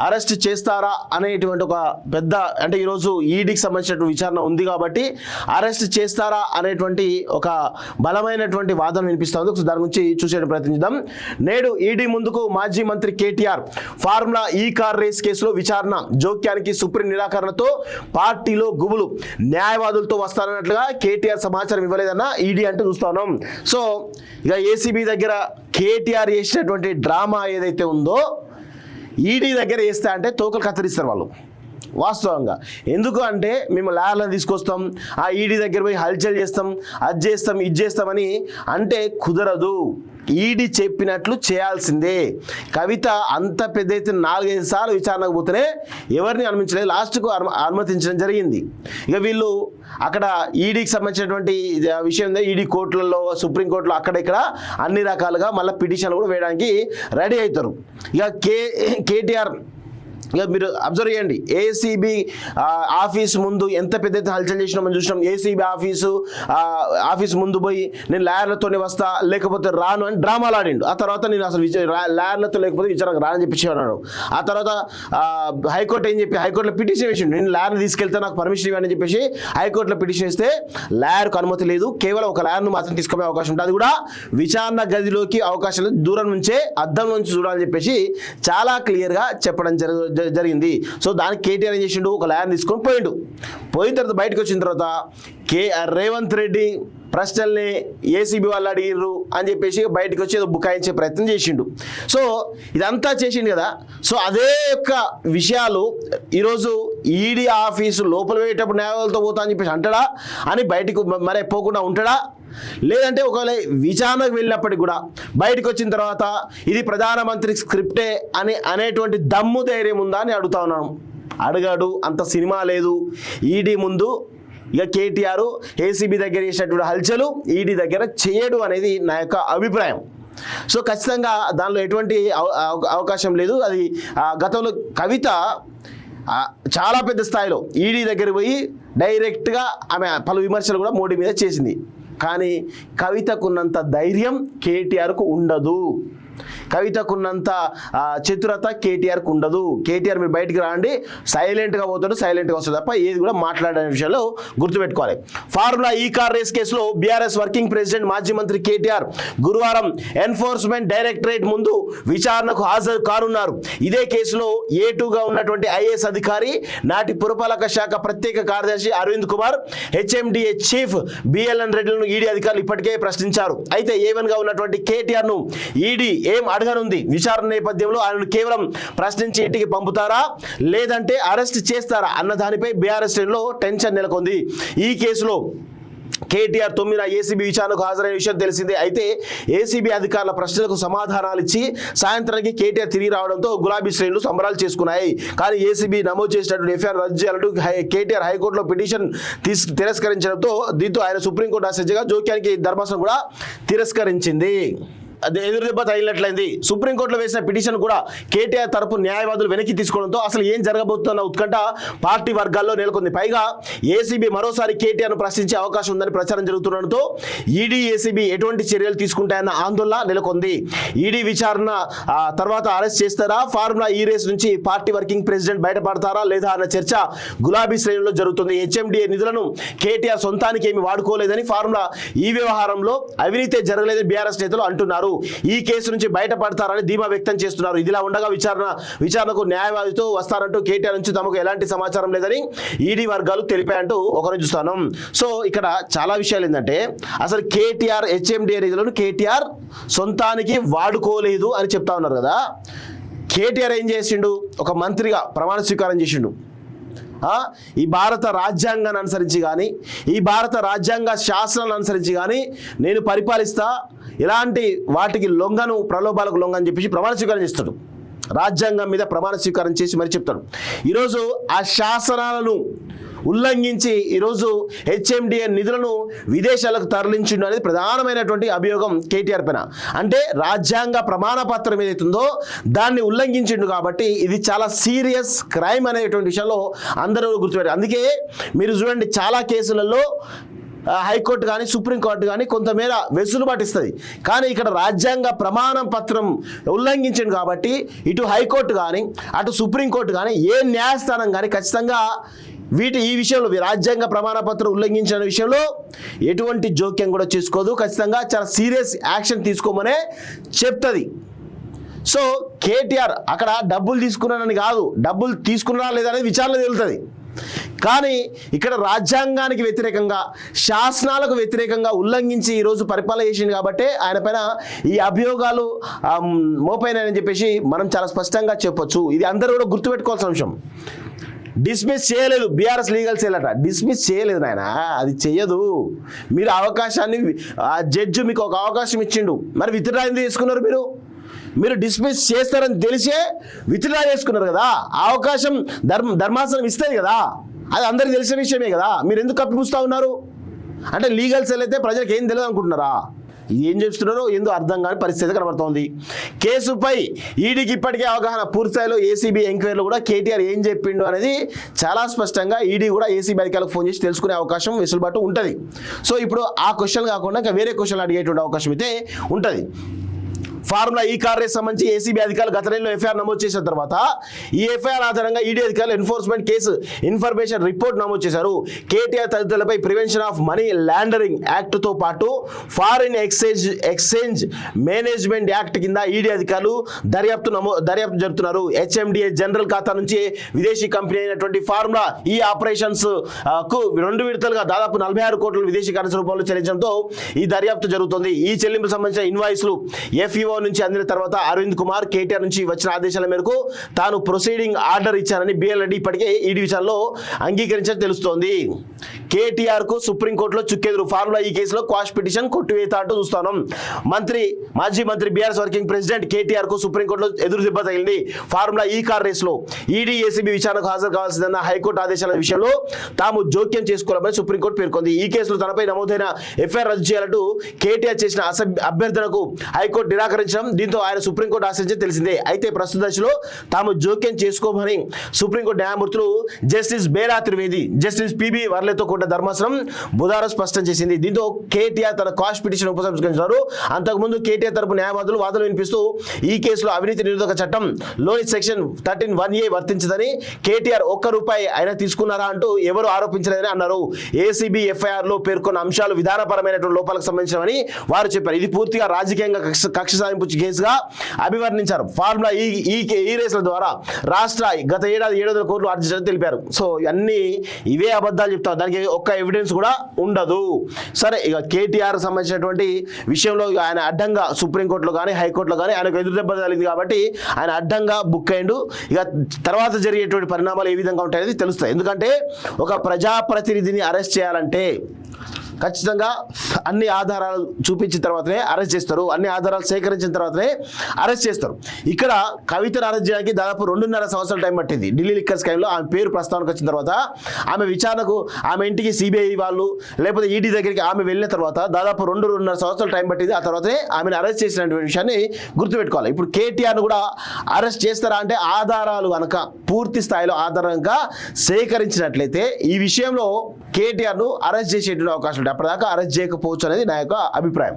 Arrest చేస్తారా అనేటువంటి ఒక పెద్ద అంటే ఈరోజు ఈడీకి సంబంధించినటువంటి విచారణ ఉంది కాబట్టి అరెస్ట్ చేస్తారా అనేటువంటి ఒక బలమైనటువంటి వాదన వినిపిస్తుంది. దాని గురించి చూసే ప్రయత్నిద్దాం. నేడు ఈడీ ముందుకు మాజీ మంత్రి కేటీఆర్ ఫార్ములా ఈ కార్ రేస్ కేసులో విచారణ జోక్యానికి సుప్రీం నిరాకరణతో పార్టీలో గుబులు. న్యాయవాదులతో వస్తారన్నట్లుగా కేటీఆర్ సమాచారం ఇవ్వలేదన్న ఈడీ అంటే చూస్తా ఉన్నాం. సో ఇక ఏసీబీ దగ్గర కేటీఆర్ చేసినటువంటి డ్రామా ఏదైతే ఉందో ఈడీ దగ్గర వేస్తా అంటే తోకలు కత్తిరిస్తారు వాళ్ళు వాస్తవంగా. ఎందుకు అంటే మేము లాయర్లను తీసుకొస్తాం, ఆ ఈడీ దగ్గర పోయి హల్చల్ చేస్తాం, అది చేస్తాం ఇది చేస్తామని అంటే కుదరదు. ఈడీ చెప్పినట్లు చేయాల్సిందే. కవిత అంత పెద్ద ఎత్తున 4-5 సార్లు విచారణకు పోతేనే ఎవరిని అనుమతించలేదు, లాస్ట్కు అనుమతించడం జరిగింది. ఇక వీళ్ళు అక్కడ ఈడీకి సంబంధించినటువంటి విషయం ఈడీ కోర్టులలో సుప్రీంకోర్టులో అక్కడ ఇక్కడ అన్ని రకాలుగా మళ్ళీ పిటిషన్లు కూడా వేయడానికి రెడీ అవుతారు. ఇక కేటీఆర్ ఇక మీరు అబ్జర్వ్ చేయండి, ఏసీబీ ఆఫీస్ ముందు ఎంత పెద్ద ఎత్తున హల్చల్ చేసినామని చూసినాం. ఏసీబీ ఆఫీస్ ముందు పోయి నేను లాయర్లతోనే వస్తా లేకపోతే రాను అని డ్రామాలు ఆడిండు. ఆ తర్వాత నేను అసలు లాయర్లతో లేకపోతే విచారణకు రానని చెప్పేసి అన్నాడు. ఆ తర్వాత హైకోర్టు ఏం చెప్పి హైకోర్టులో పిటిషన్ వేసిండు, నేను లాయర్ని తీసుకెళ్తే నాకు పర్మిషన్ ఇవ్వని చెప్పేసి హైకోర్టులో పిటిషన్ ఇస్తే లాయర్కు అనుమతి లేదు, కేవలం ఒక లాయర్ను మాత్రం తీసుకునే అవకాశం ఉంటుంది, అది కూడా విచారణ గదిలోకి అవకాశం లేదు, దూరం నుంచే అద్దం నుంచి చూడాలని చెప్పేసి చాలా క్లియర్గా చెప్పడం జరిగింది. సో దానికి కేటీఆర్ ఏం చేసిండు, ఒక లాయర్ తీసుకొని పోయిన తర్వాత బయటకు వచ్చిన తర్వాత రేవంత్ రెడ్డి ప్రశ్నల్ని ఏసీబీ వాళ్ళు అడిగిర్రు అని చెప్పేసి బయటకు వచ్చి ఏదో బుకాయించే ప్రయత్నం చేసిండు. సో ఇదంతా చేసిండు కదా. సో అదే యొక్క విషయాలు ఈరోజు ఈడీ ఆఫీసు లోపల పోయేటప్పుడు న్యాయవాదులతో పోతా అని చెప్పేసి అంటాడా అని బయటకు మరి పోకుండా ఉంటాడా, లేదంటే ఒకవేళ విచారణకు వెళ్ళినప్పటికీ కూడా బయటకు వచ్చిన తర్వాత ఇది ప్రధానమంత్రి స్క్రిప్టే అనేటువంటి దమ్ము ధైర్యం ఉందా అని అడుగుతా ఉన్నాను. అడగాడు, అంత సినిమా లేదు. ఈడీ ముందు ఇక కేటీఆర్ ఏసీబీ దగ్గర చేసినటువంటి హల్చలు ఈడీ దగ్గర చేయడు అనేది నా యొక్క అభిప్రాయం. సో ఖచ్చితంగా దానిలో ఎటువంటి అవకాశం లేదు. అది గతంలో కవిత చాలా పెద్ద స్థాయిలో ఈడీ దగ్గర పోయి డైరెక్ట్గా ఆమె పలు విమర్శలు కూడా మోడీ మీద చేసింది. కానీ కవితకున్నంత ధైర్యం కేటీఆర్కు ఉండదు, కవితకున్నంత చతురత కేటీఆర్కు ఉండదు. కేటీఆర్ మీరు బయటికి రాండి, సైలెంట్గా పోతాడు, సైలెంట్గా వస్తుంది తప్ప ఏది కూడా మాట్లాడే విషయంలో గుర్తుపెట్టుకోవాలి. ఫార్ములా ఈ కార్ రేస్ కేసులో బీఆర్ఎస్ వర్కింగ్ ప్రెసిడెంట్ మాజీ మంత్రి కేటీఆర్ గురువారం ఎన్ఫోర్స్మెంట్ డైరెక్టరేట్ ముందు విచారణకు హాజరు కానున్నారు. ఇదే కేసులో ఏటుగా ఉన్నటువంటి ఐఏఎస్ అధికారి నాటి పురపాలక శాఖ ప్రత్యేక కార్యదర్శి Arvind Kumar, HMDA chief BLN రెడ్డిలను ఈడీ అధికారులు ఇప్పటికే ప్రశ్నించారు. అయితే ఏవన్గా ఉన్నటువంటి కేటీఆర్ను ఈడీ ఏం అడగనుంది? విచారణ నేపథ్యంలో ఆయనను కేవలం ప్రశ్నించి ఇంటికి పంపుతారా లేదంటే అరెస్ట్ చేస్తారా అన్న దానిపై బీఆర్ఎస్ శ్రేణుల్లో టెన్షన్ నెలకొంది. ఈ కేసులో కేటీఆర్ 9న ఏసీబీ విచారణకు హాజరైన విషయం తెలిసిందే. అయితే ఏసీబీ అధికారుల ప్రశ్నలకు సమాధానాలు ఇచ్చి సాయంత్రానికి కేటీఆర్ తిరిగి రావడంతో గులాబీ శ్రేణులు సంబరాలు చేసుకున్నాయి. కానీ ఏసీబీ నమోదు చేసినటువంటి ఎఫ్ఐఆర్ రద్దు చేయాలంటూ కేటీఆర్ హైకోర్టులో పిటిషన్ తిరస్కరించడంతో దీంతో ఆయన సుప్రీంకోర్టు అసెంబ్లీగా జోక్యానికి ధర్మాసనం కూడా తిరస్కరించింది. అది ఎదురు దెబ్బ తగిలినట్లయింది. సుప్రీంకోర్టులో వేసిన పిటిషన్ కూడా కేటీఆర్ తరపు న్యాయవాదులు వెనక్కి తీసుకోవడంతో అసలు ఏం జరగబోతున్న ఉత్కంఠ పార్టీ వర్గాల్లో నెలకొంది. పైగా ఏసీబీ మరోసారి కేటీఆర్ను ప్రశ్నించే అవకాశం ఉందని ప్రచారం జరుగుతుండడంతో ఈడీ ఏసీబీ ఎటువంటి చర్యలు తీసుకుంటాయన్న ఆందోళన నెలకొంది. ఈడీ విచారణ తర్వాత అరెస్ట్ చేస్తారా, ఫార్ములా ఈ రేస్ నుంచి పార్టీ వర్కింగ్ ప్రెసిడెంట్ బయటపడతారా లేదా అన్న చర్చ గులాబీ శ్రేణుల్లో జరుగుతుంది. హెచ్ఎండిఏ నిధులను కేటీఆర్ సొంతానికి ఏమి వాడుకోలేదని, ఫార్ములా ఈ వ్యవహారంలో అవినీతి జరగలేదని బీఆర్ఎస్ నేతలు అంటున్నారు. ఈ కేసు నుంచి బయటపడతారని ధీమా వ్యక్తం చేస్తున్నారు. ఇదిలా ఉండగా విచారణకు న్యాయవాదితో వస్తారంటూ కేటీఆర్ నుంచి తమకు ఎలాంటి సమాచారం లేదని ఈడీ వర్గాలు తెలిపాయంటూ ఒకరు చూస్తాను. సో ఇక్కడ చాలా విషయాలు ఏంటంటే అసలు కేటీఆర్ హెచ్ఎండిఏ నిధులను కేటీఆర్ సొంతానికి వాడుకోలేదు అని చెప్తా ఉన్నారు కదా. కేటీఆర్ ఏం చేసిండు? ఒక మంత్రిగా ప్రమాణ స్వీకారం చేసిండు. ఈ భారత రాజ్యాంగాన్ని అనుసరించి కానీ ఈ భారత రాజ్యాంగ శాసనాలను అనుసరించి కానీ నేను పరిపాలిస్తా, ఇలాంటి వాటికి లొంగను, ప్రలోభాలకు లొంగని చెప్పేసి ప్రమాణ స్వీకారం చేస్తాడు. రాజ్యాంగం మీద ప్రమాణ స్వీకారం చేసి మరి చెప్తాడు. ఈరోజు ఆ శాసనాలను ఉల్లంఘించి ఈరోజు హెచ్ఎండిఏ నిధులను విదేశాలకు తరలించిండు అనేది ప్రధానమైనటువంటి అభియోగం కేటీఆర్ పైన. అంటే రాజ్యాంగ ప్రమాణ పత్రం ఏదైతుందో దాన్ని ఉల్లంఘించిండు కాబట్టి ఇది చాలా సీరియస్ క్రైమ్ అనేటువంటి విషయంలో అందరూ గుర్తుపెట్టారు. అందుకే మీరు చూడండి చాలా కేసులలో హైకోర్టు కానీ సుప్రీంకోర్టు కానీ కొంతమేర వెసులుబాటు ఇస్తుంది. కానీ ఇక్కడ రాజ్యాంగ ప్రమాణ పత్రం ఉల్లంఘించింది కాబట్టి ఇటు హైకోర్టు కానీ అటు సుప్రీంకోర్టు కానీ ఏ న్యాయస్థానం కానీ ఖచ్చితంగా ఈ విషయంలో రాజ్యాంగ ప్రమాణ పత్రం ఉల్లంఘించిన విషయంలో ఎటువంటి జోక్యం కూడా చేసుకోదు. ఖచ్చితంగా చాలా సీరియస్ యాక్షన్ తీసుకోమనే చెప్తుంది. సో కేటీఆర్ అక్కడ డబ్బులు తీసుకున్నానని కాదు, డబ్బులు తీసుకున్నారా లేదా అనేది విచారణ తేలుతుంది. కానీ ఇక్కడ రాజ్యాంగానికి వ్యతిరేకంగా శాసనాలకు వ్యతిరేకంగా ఉల్లంఘించి ఈరోజు పరిపాలన చేసింది కాబట్టి ఆయన పైన ఈ అభియోగాలు మోపైనాయని చెప్పేసి మనం చాలా స్పష్టంగా చెప్పొచ్చు. ఇది అందరూ కూడా గుర్తుపెట్టుకోవాల్సిన అంశం. డిస్మిస్ చేయలేదు బీఆర్ఎస్ లీగల్ సెల్ అట, డిస్మిస్ చేయలేదు నాయన, అది చెయ్యదు. మీరు అవకాశాన్ని ఆ జడ్జి మీకు ఒక అవకాశం ఇచ్చిండు, మరి విత్డ్రా ఎందుకు చేసుకున్నారు? మీరు డిస్మిస్ చేస్తారని తెలిసే విత్డ్రా చేసుకున్నారు కదా. ఆ అవకాశం ధర్మాసనం ఇస్తుంది కదా, అది అందరికీ తెలిసిన విషయమే కదా. మీరు ఎందుకు కప్పిపుస్తూ ఉన్నారు? అంటే లీగల్ సెల్ అయితే ప్రజలకు ఏం తెలియదు అనుకుంటున్నారా? ఏం చేస్తున్నారో ఏందో అర్థం కాని పరిస్థితి కనబడుతోంది. కేసుపై ఈడీకి ఇప్పటికే అవగాహన, పూర్తిస్థాయిలో ఏసీబీ ఎంక్వైరీలో కూడా కేటీఆర్ ఏం చెప్పిండు అనేది చాలా స్పష్టంగా ఈడీ కూడా ఏసీబీ అధికారులకు ఫోన్ చేసి తెలుసుకునే అవకాశం వెసులుబాటు ఉంటుంది. సో ఇప్పుడు ఆ క్వశ్చన్ కాకుండా ఇంకా వేరే క్వశ్చన్ అడిగేటువంటి అవకాశం అయితే ఉంటుంది. ఫార్ములా ఈ కార్ రేస్ సంబంధించి ఏసీబీ అధికారులు గత నెలలో ఎఫ్ఐఆర్ నమోదు చేసిన తర్వాత ఈ ఎఫ్ఐఆర్ ఆధారంగా ఈడీ అధికారులు ఎన్ఫోర్స్మెంట్ కేసు ఇన్ఫర్మేషన్ రిపోర్ట్ నమోదు చేశారు. కేటీఆర్ తదితరులపై ప్రివెన్షన్ ఆఫ్ మనీ లాండరింగ్ యాక్ట్తో పాటు ఫారిన్ ఎక్స్చేంజ్ మేనేజ్మెంట్ యాక్ట్ కింద ఈడీ అధికారులు దర్యాప్తు జరుపుతున్నారు. హెచ్ఎండిఏ జనరల్ ఖాతా నుంచి విదేశీ కంపెనీ అయినటువంటి ఫార్ములా ఈ ఆపరేషన్స్ కు 2 విడతలుగా దాదాపు 46 కోట్ల విదేశీ కరెన్సీ రూపంలో చెల్లించడంతో ఈ దర్యాప్తు జరుగుతుంది. ఈ చెల్లింపుకు సంబంధించిన ఇన్వాయిస్లు ఎఫ్ఈఓ నుంచి అందిన తర్వాత అరవింద్ కుమార్ కేటీఆర్ నుంచి వచ్చిన ఆదేశాల మేరకు తాను ప్రొసీడింగ్ ఆర్డర్ ఇచ్చానని బిఎల్ రెడ్డి ఇప్పటికే ఈడీ విచారణలో అంగీకరించని తెలుస్తోంది. కేటీఆర్ కు సుప్రీంకోర్టులో చుక్కెదురు, ఫార్ములా ఈ కేసులో క్వాష్ పిటిషన్ కొట్టివేత అంటూ చూస్తాను. మాజీ మంత్రి బీఆర్ఎస్ వర్కింగ్ ప్రెసిడెంట్ కేటీఆర్ కు సుప్రీంకోర్టులో ఎదురు దెబ్బ తగిలింది. ఫార్ములా ఈ కార్ రేస్ లో ఈడీ ఏసీబీ విచారణకు హాజరు కావాల్సిందన్న హైకోర్టు ఆదేశాల విషయంలో తాము జోక్యం చేసుకోవాలని సుప్రీంకోర్టు పేర్కొంది. ఈ కేసులో తనపై నమోదైన ఎఫ్ఐఆర్ రద్దు చేయాలంటూ కేటీఆర్ చేసిన అభ్యర్థనకు హైకోర్టు నిరాకరించడం, దీంతో ఆయన సుప్రీంకోర్టు ఆశ్రయించి తెలిసిందే. అయితే ప్రస్తుత దశలో తాము జోక్యం చేసుకోమని సుప్రీంకోర్టు న్యాయమూర్తులు justice Bera Trivedi, justice PB వర్లేతో కూడిన ధర్మాసనం బుధవారం స్పష్టం చేసింది. దీంతో కేటీఆర్ తన క్వాష్ పిటిషన్ ఉపసంహరించారు. అంతకుముందు కేటీఆర్ తరపు న్యాయవాదులు వాదనలు వినిపిస్తూ ఈ కేసులో అవినీతి నిరోధక చట్టం లోని సెక్షన్ 13(1)A వర్తించదని, కేటీఆర్ ₹1 అయినా తీసుకున్నారా అంటూ ఎవరు ఆరోపించలేదని అన్నారు. ఏసీబీ ఎఫ్ఐఆర్ లో పేర్కొన్న అంశాలు విధానపరమైనటువంటి లోపాలకు సంబంధించినవని వారు చెప్పారు. ఇది పూర్తిగా రాజకీయంగా కక్ష సాధింపు కేసుగా అభివర్ణించారు. ఫార్ములా ఈ రేసుల ద్వారా రాష్ట్ర గత ఏడాది 700 కోట్లు ఆర్జించారని తెలిపారు. సో అన్ని ఇవే అబద్ధాలు చెప్తారు, దానికి ఒక్క ఎవిడెన్స్ కూడా ఉండదు. సరే, ఇక కేటీఆర్ సంబంధించినటువంటి విషయంలో ఆయన అడ్డంగా సుప్రీంకోర్టులో కానీ హైకోర్టులో కానీ ఆయనకు ఎదురు దెబ్బ తగిలింది కాబట్టి ఆయన అడ్డంగా బుక్ అయ్యిండు. ఇక తర్వాత జరిగేటువంటి పరిణామాలు ఏ విధంగా ఉంటాయనేది తెలుస్తాయి. ఎందుకంటే ఒక ప్రజాప్రతినిధిని అరెస్ట్ చేయాలంటే ఖచ్చితంగా అన్ని ఆధారాలు చూపించిన తర్వాతనే అరెస్ట్ చేస్తారు, అన్ని ఆధారాలు సేకరించిన తర్వాతనే అరెస్ట్ చేస్తారు. ఇక్కడ కవితను అరెస్ట్ చేయడానికి దాదాపు 2.5 సంవత్సరాల టైం పట్టింది. ఢిల్లీ లిక్కర్ స్కామ్లో ఆమె పేరు ప్రస్తావనకు వచ్చిన తర్వాత ఆమె విచారణకు ఆమె ఇంటికి సిబిఐ వాళ్ళు లేకపోతే ఈడీ దగ్గరికి ఆమె వెళ్ళిన తర్వాత దాదాపు 2.5 సంవత్సరాల టైం పట్టింది. ఆ తర్వాతనే ఆమెను అరెస్ట్ చేసినటువంటి విషయాన్ని గుర్తుపెట్టుకోవాలి. ఇప్పుడు కేటీఆర్ను కూడా అరెస్ట్ చేస్తారా అంటే ఆధారాలు కనుక పూర్తి స్థాయిలో ఆధారంగా సేకరించినట్లయితే ఈ విషయంలో కేటీఆర్ను అరెస్ట్ చేసేటువంటి అవకాశం ఉంటుంది. అప్పటిదాకా అరెస్ట్ చేయకపోవచ్చు అనేది నా యొక్క అభిప్రాయం.